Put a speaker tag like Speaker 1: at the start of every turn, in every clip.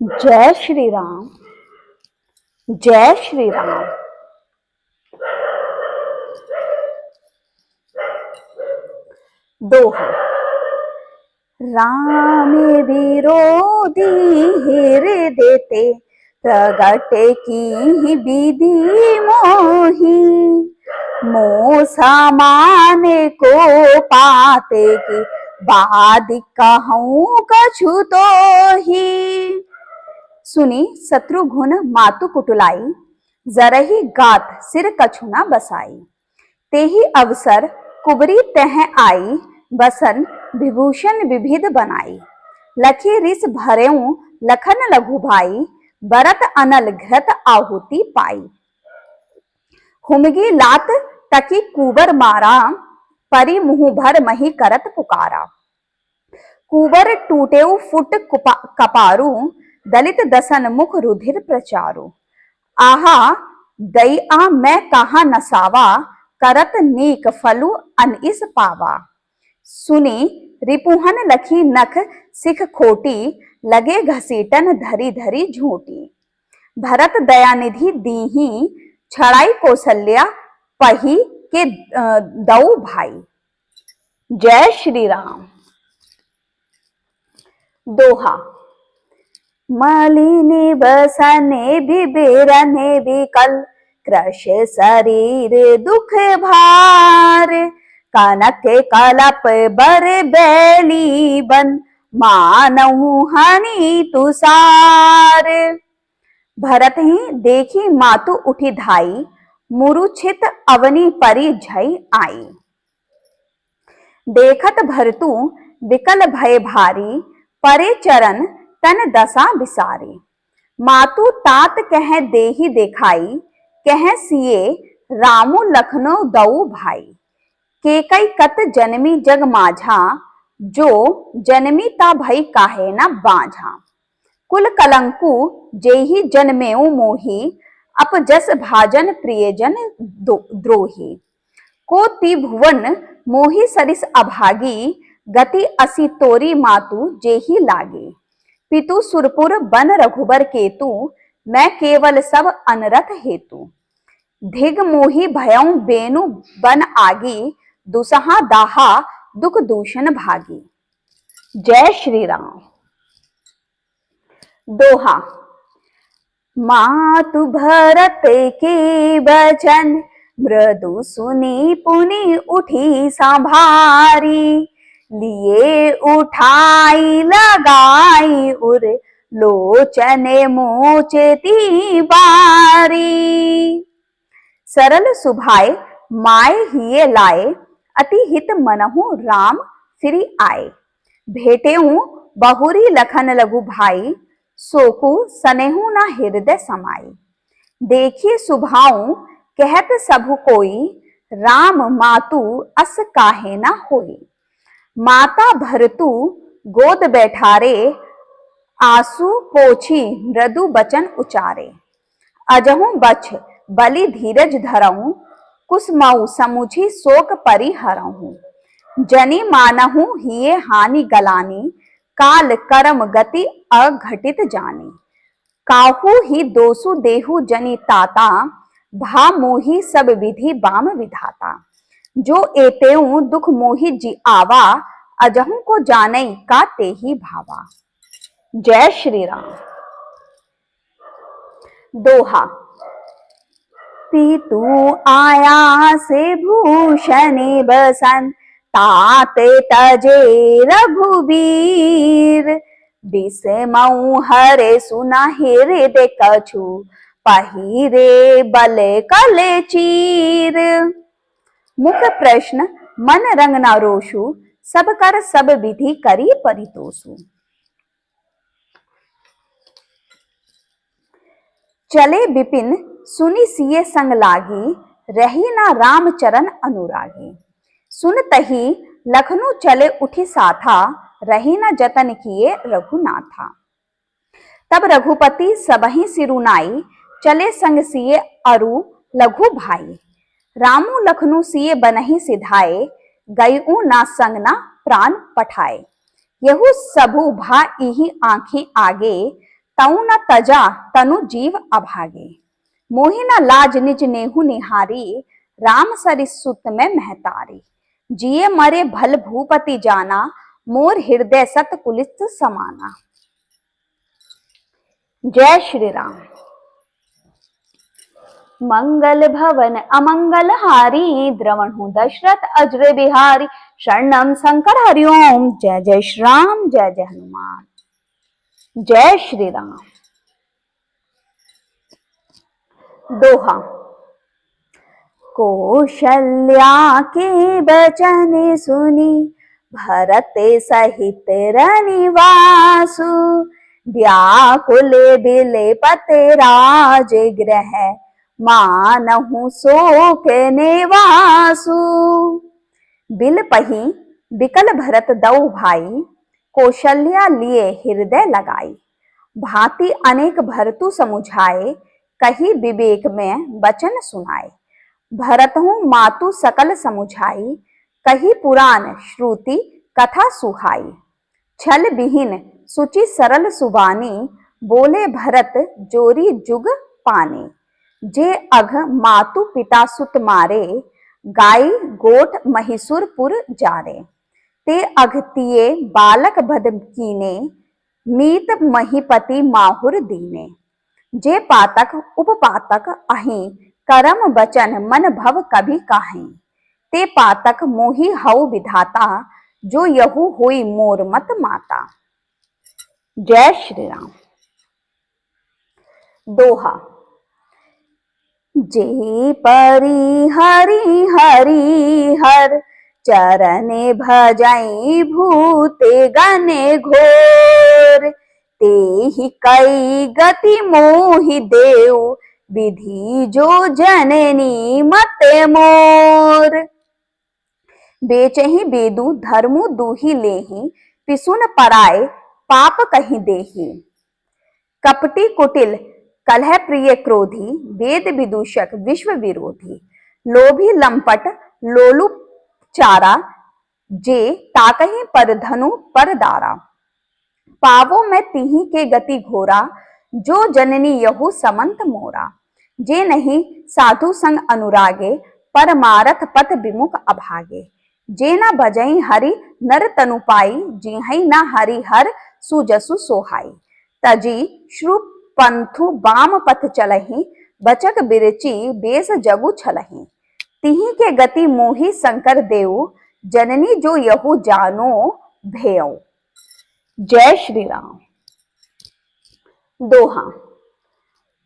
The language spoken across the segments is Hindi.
Speaker 1: जय श्री राम। जय श्री राम। दोहा। राम विरोधी हेरे देते, प्रगट की विधि मोही। मोह समाने को पाते की, बाद कहूँ कछु तो ही। सुनी शत्रुघ्न मातु कुटुलाई, जरहि गात सिर कछु न बसाई। तेहि अवसर कुबरी तह आई, बसन विभूषण विविध बनाई। लखी रिस भरेऊ लखन लघु भाई, बरत अनल घृत आहुति पाई। हुमगी लात तकी कुबर मारा, परी मुँह भर मही करत पुकारा। कुबर टूटेऊ फुट कपारू, दलित दसन मुख रुधिर प्रचारू। आहा दईआ मैं कहा नसावा, करत नीक फलु अनइस पावा। सुनी रिपुहन लखी नख सिख खोटी, लगे घसीटन धरी धरी झूठी। भरत दयानिधि दीही, छड़ाई कौशल्या पही के दऊ भाई। जय श्री राम। दोहा। मलिने बसने बिबेरने बिकल, कृश शरीर दुख भार। कनक कलप बर बैली बन, मानहु हनि तुषार। भरत ही देखी मातु उठी धाई, मुरुछित अवनी परी झई आई। देखत भरतु विकल भय भारी, परे चरण तन दशा बिसारी। मातु तात कह देहि देखाई, कह सिए रामु लखनऊ दऊ भाई। केकई कत जन्मी जग माझा, जो जन्मी ता भई काहे न बाझा। कुल कलंकु जेहि जन्मेऊ मोही, अपजस भाजन प्रियजन द्रोही। को त्रिभुवन मोहि सरिस अभागी, गति असी तोरी मातु जेहि लागी। पितु सुरपुर बन रघुबर केतु, मैं केवल सब अनरथ हेतु। धिग मोहि भयउ बेनु बन आगी, दुसहा दाहा दुख दूषण भागी। जय श्री राम। दोहा। मातु भरत के बचन, मृदु सुनी पुनि उठी संभारी। लिए उठाई लगाई उर, लोचने मोचती बारी। सरल सुभाए माय हिये लाए, अति हित मनहु राम फिरी आए। भेटेऊ बहुरी लखन लघु भाई, सोकु सनेहु न हृदय समाई। देखिए सुभाऊ कहत सबु कोई, राम मातु अस काहे न होई। माता भरतु गोद बैठारे, आंसू पोछी मृदु बचन उचारे। अजहु बछ बलि धीरज धरऊं, कुसमऊ समुझी शोक परिहरऊं। जनि मानहु हिये हानि गलानी, काल करम गति अघटित जानी। काहू ही दोसु देहु जनि ताता, भा मोहि सब विधि बाम विधाता। जो एतेऊ दुख मोहि जी आवा, अजहू को जानई का तेहि भावा। जय श्री राम। दोहा। पितु आया से भूषण बसन, तात तजे रघुबीर। बिसमऊ हरे सुना हृदय कछु, पहिरे बल कले चीर। मुख प्रश्न मन रंग न रोषु, सब कर सब विधि करी परितोषु। चले बिपिन सुनि सिए संग लागी, रही ना राम चरण अनुरागी। सुन तही लखनऊ चले उठी साथा, रही न जतन किए रघुनाथा। तब रघुपति सबहि सिरुनाई, चले संग सिए अरु लघु भाई। रामू लखनऊ सिए बनहि सिधाए, गईऊ ना संग ना प्राण पठाए। यहु सबु भा इहि आंखें आगे, तऊ न तजा तनु जीव अभागे। मोहि न लाज निज नेहु निहारी, राम सरिसुत में महतारी। जिये मरे भल भूपति जाना, मोर हृदय सत कुलित समाना। जय श्री राम। मंगल भवन अमंगल हारी, द्रवणु दशरथ अजर बिहारी। शरणम शंकर हरिओम, जय जय श्री राम, जय जय हनुमान। जय श्री राम। दोहा। कौशल्या के बचन सुनी, भरत सहित रनिवासु। व्याकुल बिलपत राज गृह, मानहु शोक निवासु। बिलपहि बिकल भरत दऊ भाई, कौशल्या लिए हृदय लगाई। भांति अनेक भरतु समुझाए, कही विवेक में वचन सुनाए। भरतहु मातु सकल समुझाई, कही पुराण श्रुति कथा सुहाई। छल विहीन सुचि सरल सुबानी, बोले भरत जोरी जुग पाने। जे अघ मातु पिता सुत मारे, गाय गोठ महिषुरपुर जारे। ते अघतिये बालक बध कीने, मीत महीपति माहुर दीने। जे पातक उपपातक अहि, करम बचन मन भव कभी काहें। ते पातक मोहि हऊ विधाता, जो यहू हुई मोर मत माता। जय श्री राम। दोहा। जे परि हरि हरि हर, चरने भजई भूते गने घोर। तेहि कई गति मोहि देव, विधि जो जननी मत मोर। बेचहि बेदु धर्मु दूहि लेहि, पिसुन पराए पाप कहि देहि। कपटी कुटिल कलह प्रिय क्रोधी, वेद विदूषक विश्व विरोधी। लोभी लंपट लोलु चारा, जे ताकहि पर धनु पर दारा। पावो में तिहि के गति घोरा, जो जननी यहू समंत मोरा। जे नहीं साधु संग अनुरागे, परमारथ पथ विमुख अभागे। जे न भजई हरि नर तनु पाई, जिहई न हरि हर सुजसु सोहाई। तजी श्रु पंथु बाम पथ चलहि, बचक बिरची बेस जगु छलहि। तिहि के गति मोहि शंकर देव, जननी जो यहू जानो भेयऊ। जय श्री राम। दोहा।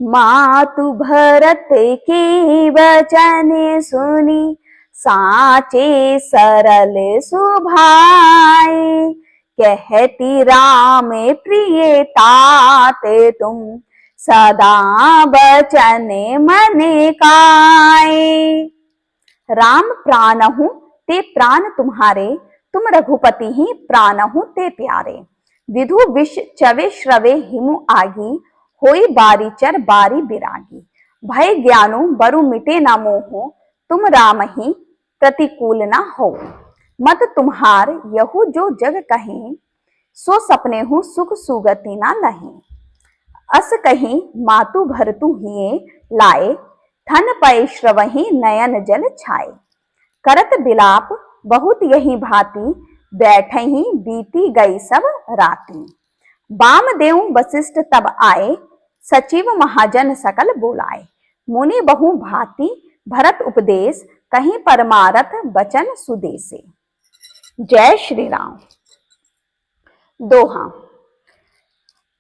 Speaker 1: मातु भरत के वचन सुनी, साचे सरल सुभाए। कहती राम प्रिय तात तुम, सदा बचन मन काए। राम प्राणहु ते प्राण तुम्हारे, तुम रघुपति ही प्राणहु ते प्यारे। विधु विष चवे श्रवे हिमु आगी, होई बारी चर बारी बिरागी। भय ज्ञानु बरु मिटे न मोहो, तुम राम ही प्रतिकूल न हो। मत तुम्हार यहू जो जग कहें, सो सपने हूँ सुख सुगति न लहे। अस कहीं मातु भरतु हिए लाए, थन पय श्रवहि नयन जल छाए। करत बिलाप बहुत यही भांति, बैठहि बीती गई सब राती। बामदेव वशिष्ठ तब आए, सचिव महाजन सकल बोलाए। मुनि बहु भांति भरत उपदेश, कहीं परमारथ बचन सुदेसे। जय श्री राम। दोहा।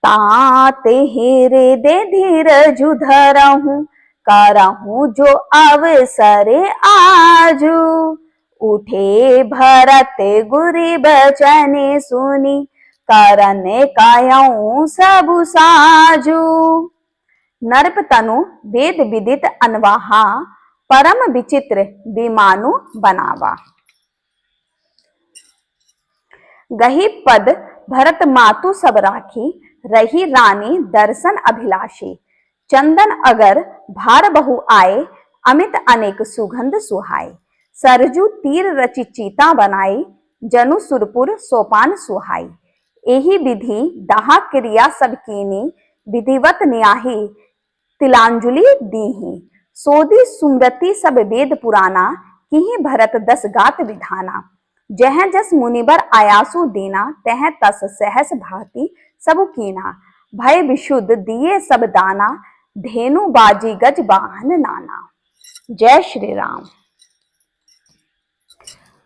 Speaker 1: तात हृदय धीरजु धरहूं, करहूं जो अवसर आजू। उठे भरत गुरि बचन सुनी, करन कायऊ सबु साजू। नरप तनु वेद विदित अनवाहा, परम विचित्र विमानु बनावा। गही पद भरत मातु सब राखी, रही रानी दर्शन अभिलाषी। चंदन अगर भार बहु आए, अमित अनेक सुगंध सुहाए। सरजू तीर रचि चीता बनाई, जनु सुरपुर सोपान सुहाई। एही विधि दहा क्रिया सब कीनी, विधिवत न्याही तिलांजलि दीहि। सोदी सुमृति सब वेद पुराना, किहि भरत दस गात विधाना। जह जस मुनिबर आयासु दीना, तह तस सहस भांति सब कीना। भय विशुद्ध दिए सब दाना, धेनु बाजी गज वाहन नाना। जय श्री राम।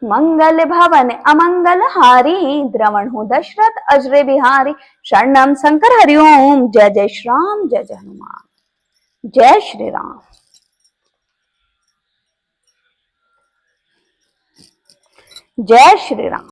Speaker 1: मंगल भवन अमंगल हारी, द्रवण हूँ दशरथ अजरे बिहारी। शरणम शंकर हरिओम, जय जय श्री राम, जय जय हनुमान। जय श्री राम। जय श्री राम।